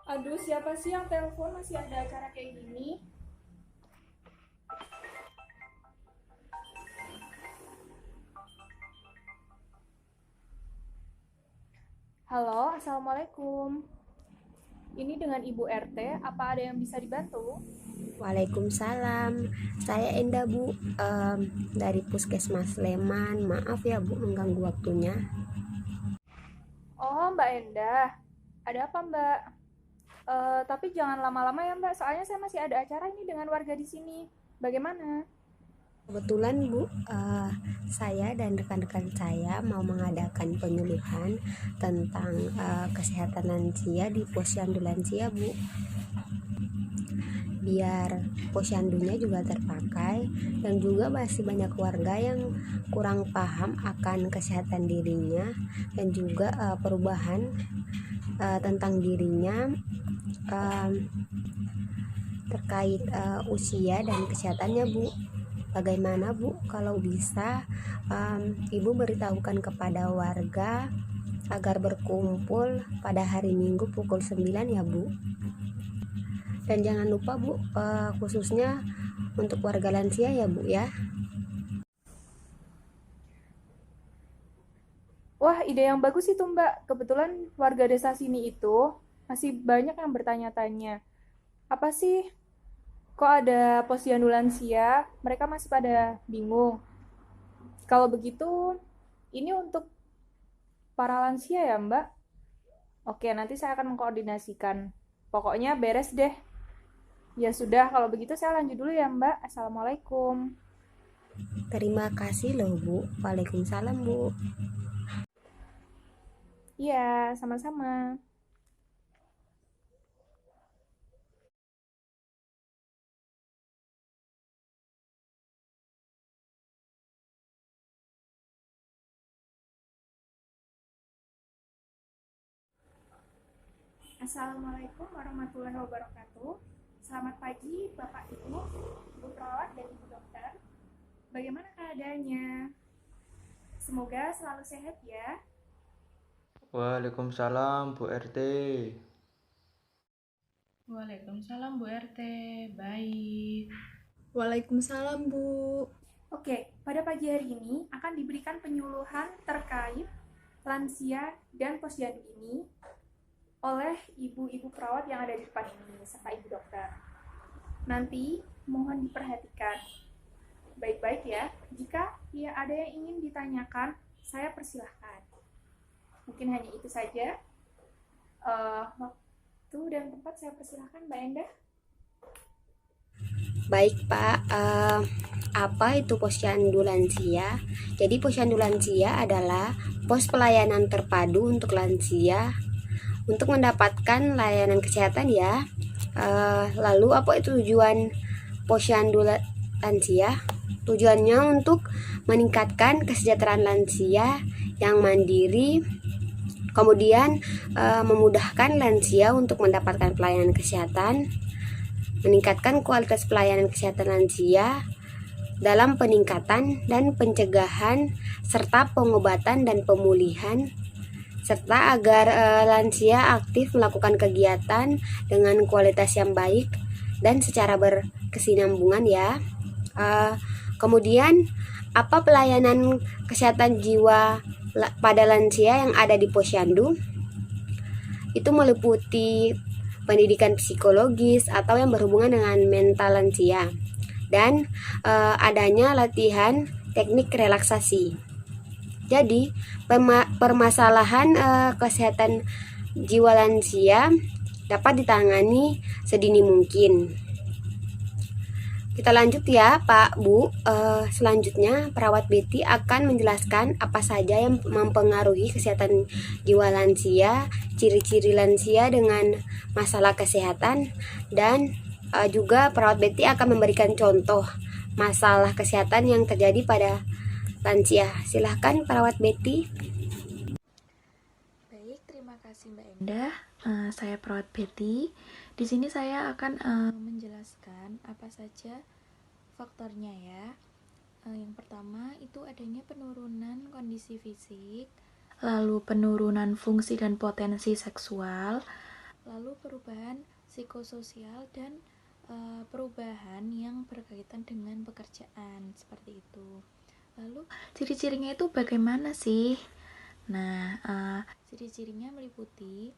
Aduh, siapa sih yang telepon masih ada acara kayak gini? Halo, Assalamualaikum. Ini dengan Ibu RT, apa ada yang bisa dibantu? Waalaikumsalam, saya Enda Bu, dari Puskesmas Sleman. Maaf ya Bu mengganggu waktunya. Oh, Mbak Endah. Ada apa, Mbak? Tapi jangan lama-lama ya, Mbak. Soalnya saya masih ada acara ini dengan warga di sini. Bagaimana? Kebetulan Bu, saya dan rekan-rekan saya mau mengadakan penyuluhan tentang kesehatan lansia di posyandu lansia Bu, biar posyandunya juga terpakai dan juga masih banyak warga yang kurang paham akan kesehatan dirinya dan juga perubahan tentang dirinya, um, terkait usia dan kesehatannya Bu. Bagaimana Bu kalau bisa Ibu beritahukan kepada warga agar berkumpul pada hari Minggu pukul 9 ya Bu. Dan jangan lupa Bu, khususnya untuk warga lansia ya Bu ya. Wah, ide yang bagus itu, Mbak. Kebetulan warga desa sini itu masih banyak yang bertanya-tanya. Apa sih kok ada posyandu lansia? Mereka masih pada bingung. Kalau begitu, ini untuk para lansia ya, Mbak? Oke, nanti saya akan mengkoordinasikan. Pokoknya beres deh. Ya sudah, kalau begitu saya lanjut dulu ya, Mbak. Assalamualaikum. Terima kasih loh Bu. Waalaikumsalam Bu. Iya, sama-sama. Assalamualaikum warahmatullahi wabarakatuh. Selamat pagi, Bapak Ibu, Ibu perawat dan Ibu dokter. Bagaimana keadaannya? Semoga selalu sehat ya. Waalaikumsalam Bu RT. Waalaikumsalam Bu RT, baik. Waalaikumsalam Bu. Oke, pada pagi hari ini akan diberikan penyuluhan terkait lansia dan posyandu ini oleh ibu-ibu perawat yang ada di depan ini serta ibu dokter. Nanti mohon diperhatikan baik-baik ya. Jika ya ada yang ingin ditanyakan, saya persilahkan. Mungkin hanya itu saja. Waktu dan tempat saya persilahkan Mbak Endah. Baik Pak, apa itu posyandu lansia? Jadi posyandu lansia adalah pos pelayanan terpadu untuk lansia untuk mendapatkan layanan kesehatan ya. Lalu apa itu tujuan posyandu lansia? Tujuannya untuk meningkatkan kesejahteraan lansia yang mandiri, kemudian memudahkan lansia untuk mendapatkan pelayanan kesehatan, meningkatkan kualitas pelayanan kesehatan lansia dalam peningkatan dan pencegahan serta pengobatan dan pemulihan, serta agar lansia aktif melakukan kegiatan dengan kualitas yang baik dan secara berkesinambungan ya. Kemudian apa pelayanan kesehatan jiwa pada lansia yang ada di posyandu? Itu meliputi pendidikan psikologis atau yang berhubungan dengan mental lansia dan adanya latihan teknik relaksasi. Jadi permasalahan kesehatan jiwa lansia dapat ditangani sedini mungkin. Kita lanjut ya Pak Bu. Selanjutnya perawat Betty akan menjelaskan apa saja yang mempengaruhi kesehatan jiwa lansia, ciri-ciri lansia dengan masalah kesehatan, dan juga perawat Betty akan memberikan contoh masalah kesehatan yang terjadi pada lansia. Silahkan perawat Betty. Baik, terima kasih Mbak Endah. Saya perawat Betty. Di sini saya akan menjelaskan apa saja faktornya ya. Yang pertama itu adanya penurunan kondisi fisik, lalu penurunan fungsi dan potensi seksual, lalu perubahan psikososial dan perubahan yang berkaitan dengan pekerjaan seperti itu. Lalu ciri-cirinya itu bagaimana sih? Nah, ciri-cirinya meliputi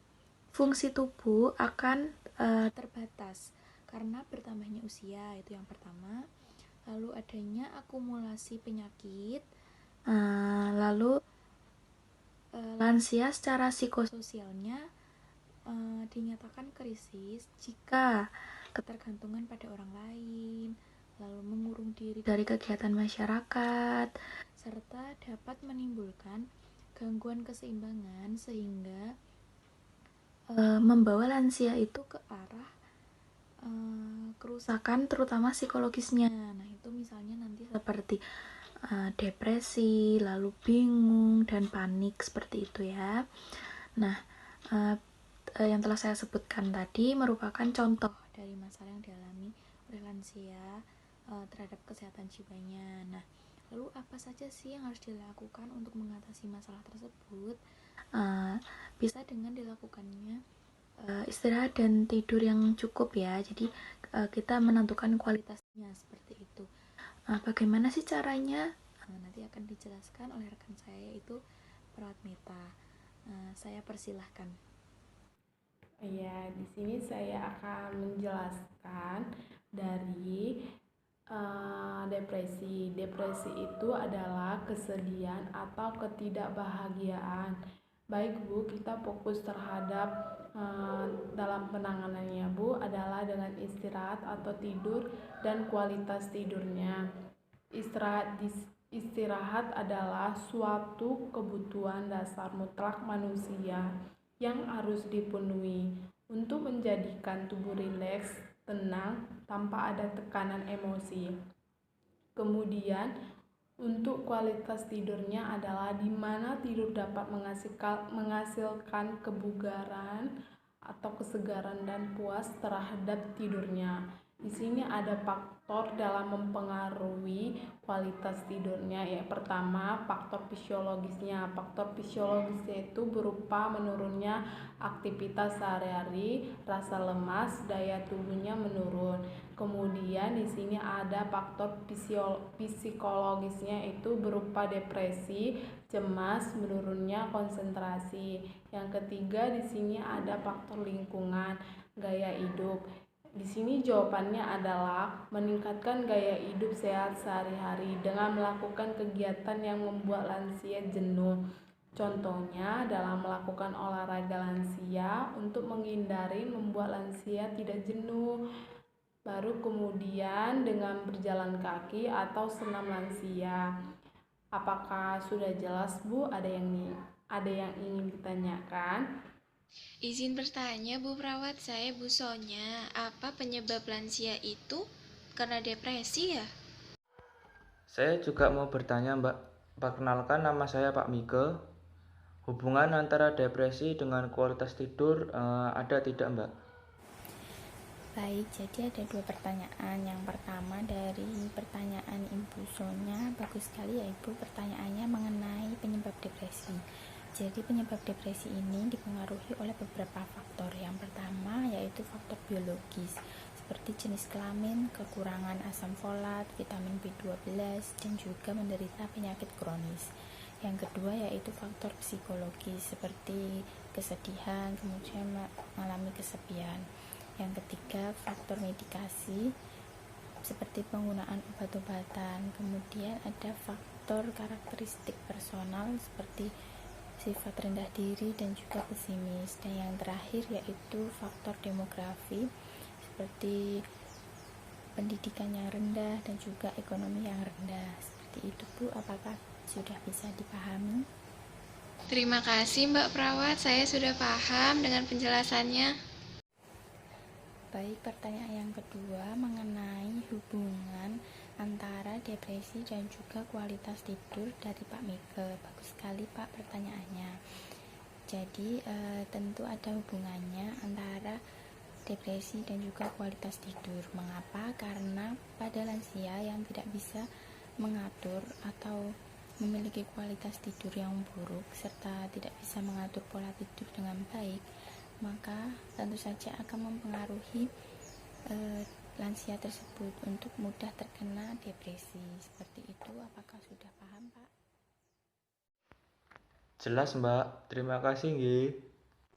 fungsi tubuh akan terbatas karena bertambahnya usia, itu yang pertama. Lalu adanya akumulasi penyakit, lalu lansia secara psikososialnya dinyatakan krisis jika ketergantungan pada orang lain, lalu mengurung diri dari kegiatan masyarakat, serta dapat menimbulkan gangguan keseimbangan sehingga membawa lansia itu ke arah kerusakan terutama psikologisnya. Nah, itu misalnya nanti seperti depresi, lalu bingung dan panik seperti itu ya. Nah, yang telah saya sebutkan tadi merupakan contoh dari masalah yang dialami oleh lansia terhadap kesehatan jiwanya. Nah, lalu apa saja sih yang harus dilakukan untuk mengatasi masalah tersebut? Bisa dengan dilakukannya istirahat dan tidur yang cukup ya. Jadi kita menentukan kualitasnya seperti itu. Bagaimana sih caranya? Nanti akan dijelaskan oleh rekan saya yaitu Perawat Meta. Saya persilahkan. Ya, di sini saya akan menjelaskan dari depresi. Depresi itu adalah kesedihan atau ketidakbahagiaan. Baik Bu, kita fokus terhadap dalam penanganannya Bu adalah dengan istirahat atau tidur dan kualitas tidurnya. Istirahat adalah suatu kebutuhan dasar mutlak manusia yang harus dipenuhi untuk menjadikan tubuh rileks, tenang, tanpa ada tekanan emosi. Kemudian, untuk kualitas tidurnya adalah di mana tidur dapat menghasilkan kebugaran atau kesegaran dan puas terhadap tidurnya. Di sini ada faktor dalam mempengaruhi kualitas tidurnya. Ya, pertama, faktor fisiologisnya. Faktor fisiologisnya itu berupa menurunnya aktivitas sehari-hari, rasa lemas, daya tubuhnya menurun. Kemudian di sini ada faktor psikologisnya itu berupa depresi, cemas, menurunnya konsentrasi. Yang ketiga di sini ada faktor lingkungan, gaya hidup. Di sini jawabannya adalah meningkatkan gaya hidup sehat sehari-hari dengan melakukan kegiatan yang membuat lansia jenuh. Contohnya dalam melakukan olahraga lansia untuk menghindari membuat lansia tidak jenuh. Baru kemudian dengan berjalan kaki atau senam lansia. Apakah sudah jelas Bu? Ada yang ingin ditanyakan? Izin bertanya Bu Perawat, saya Bu Sonya. Apa penyebab lansia itu? Karena depresi ya? Saya juga mau bertanya Mbak. Perkenalkan, nama saya Pak Mike. Hubungan antara depresi dengan kualitas tidur ada tidak Mbak? Baik, jadi ada dua pertanyaan. Yang pertama dari pertanyaan Ibu Sonya, bagus sekali ya Ibu, pertanyaannya mengenai penyebab depresi. Jadi penyebab depresi ini dipengaruhi oleh beberapa faktor. Yang pertama yaitu faktor biologis, seperti jenis kelamin, kekurangan asam folat, vitamin B12, dan juga menderita penyakit kronis. Yang kedua yaitu faktor psikologis, seperti kesedihan, kemudian mengalami kesepian. Yang ketiga, faktor medikasi seperti penggunaan obat-obatan. Kemudian ada faktor karakteristik personal seperti sifat rendah diri dan juga pesimis. Dan yang terakhir yaitu faktor demografi seperti pendidikan yang rendah dan juga ekonomi yang rendah. Seperti itu Bu, apakah sudah bisa dipahami? Terima kasih Mbak Perawat, saya sudah paham dengan penjelasannya. Baik, pertanyaan yang kedua mengenai hubungan antara depresi dan juga kualitas tidur dari Pak Mike. Bagus sekali Pak pertanyaannya. Jadi tentu ada hubungannya antara depresi dan juga kualitas tidur. Mengapa? Karena pada lansia yang tidak bisa mengatur atau memiliki kualitas tidur yang buruk serta tidak bisa mengatur pola tidur dengan baik, maka tentu saja akan mempengaruhi lansia tersebut untuk mudah terkena depresi. Seperti itu, apakah sudah paham, Pak? Jelas Mbak, terima kasih nggih.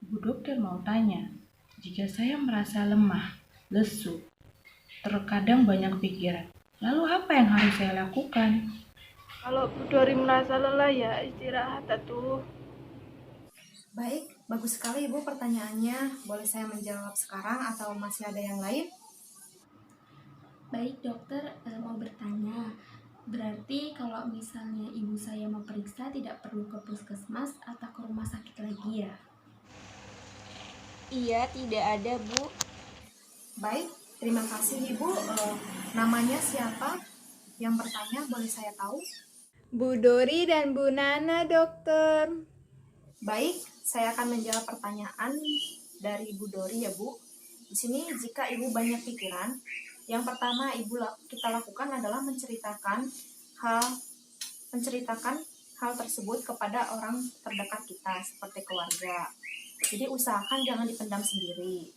Bu dokter mau tanya, jika saya merasa lemah, lesu, terkadang banyak pikiran, lalu apa yang harus saya lakukan? Kalau Bu Dori merasa lelah ya istirahat atuh. Baik, bagus sekali Ibu pertanyaannya. Boleh saya menjawab sekarang atau masih ada yang lain? Baik dokter, mau bertanya. Berarti kalau misalnya ibu saya mau periksa tidak perlu ke puskesmas atau ke rumah sakit lagi ya? Iya, tidak ada, Bu. Baik, terima kasih Ibu. Namanya siapa? Yang bertanya boleh saya tahu? Bu Dori dan Bu Nana, dokter. Baik, saya akan menjawab pertanyaan dari Bu Dori ya Bu. Di sini jika Ibu banyak pikiran, yang pertama kita lakukan adalah menceritakan hal tersebut kepada orang terdekat kita seperti keluarga. Jadi usahakan jangan dipendam sendiri.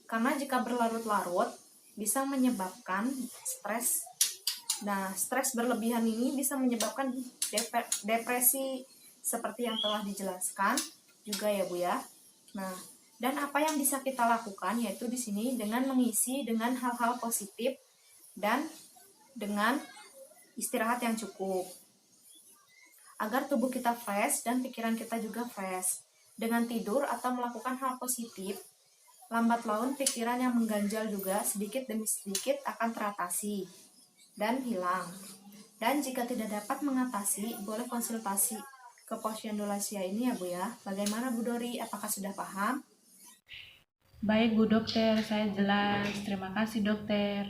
Karena jika berlarut-larut bisa menyebabkan stres. Nah, stres berlebihan ini bisa menyebabkan depresi seperti yang telah dijelaskan juga ya Bu ya. Nah, dan apa yang bisa kita lakukan yaitu di sini dengan mengisi dengan hal-hal positif dan dengan istirahat yang cukup. Agar tubuh kita fresh dan pikiran kita juga fresh. Dengan tidur atau melakukan hal positif, lambat laun pikiran yang mengganjal juga sedikit demi sedikit akan teratasi dan hilang. Dan jika tidak dapat mengatasi, boleh konsultasi ke posyandu lansia ini ya Bu ya. Bagaimana Bu Dori? Apakah sudah paham? Baik Bu dokter, saya jelas. Terima kasih dokter.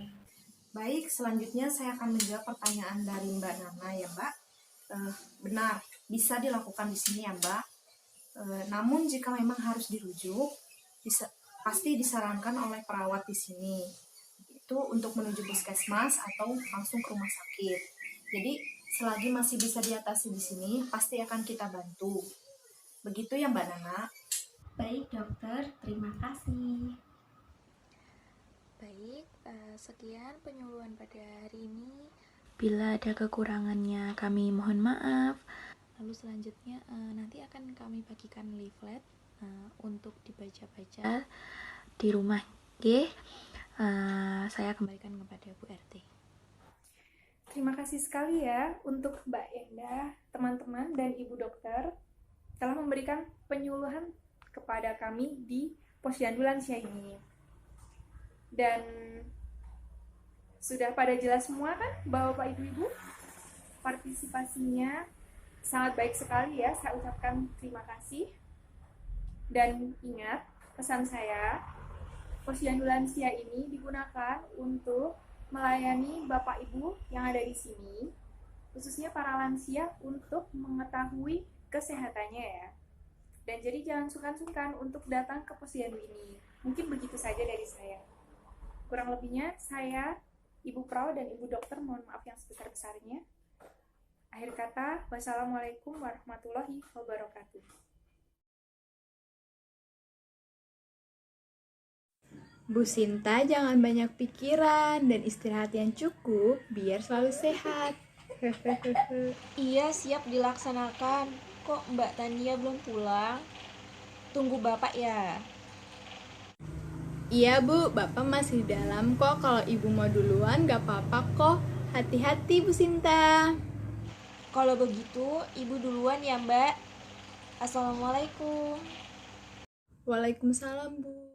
Baik, selanjutnya saya akan menjawab pertanyaan dari Mbak Nana ya Mbak. Benar, bisa dilakukan di sini ya Mbak. Namun jika memang harus dirujuk, pasti disarankan oleh perawat di sini. Itu untuk menuju puskesmas atau langsung ke rumah sakit. Jadi selagi masih bisa diatasi di sini, pasti akan kita bantu. Begitu ya Mbak Nana. Baik dokter, terima kasih. Baik, sekian penyuluhan pada hari ini. Bila ada kekurangannya kami mohon maaf. Lalu selanjutnya nanti akan kami bagikan leaflet untuk dibaca-baca di rumah. Oke, saya kembalikan kepada Bu RT. Terima kasih sekali ya untuk Mbak Endah, teman-teman, dan Ibu Dokter telah memberikan penyuluhan kepada kami di posyandu lansia ini. Dan sudah pada jelas semua kan Bapak Ibu-Ibu? Partisipasinya sangat baik sekali ya, saya ucapkan terima kasih. Dan ingat, pesan saya, posyandu lansia ini digunakan untuk melayani Bapak Ibu yang ada di sini, khususnya para lansia untuk mengetahui kesehatannya ya. Dan jadi jangan sungkan-sungkan untuk datang ke posyandu ini. Mungkin begitu saja dari saya. Kurang lebihnya saya, Ibu Prau dan Ibu Dokter mohon maaf yang sebesar-besarnya. Akhir kata, wassalamualaikum warahmatullahi wabarakatuh. Bu Sinta jangan banyak pikiran dan istirahat yang cukup biar selalu sehat. Iya, siap dilaksanakan. Kok Mbak Tania belum pulang? Tunggu Bapak ya. Iya Bu, Bapak masih di dalam kok. Kalau Ibu mau duluan gak apa-apa kok. Hati-hati Bu Sinta. Kalau begitu, Ibu duluan ya Mbak. Assalamualaikum. Waalaikumsalam Bu.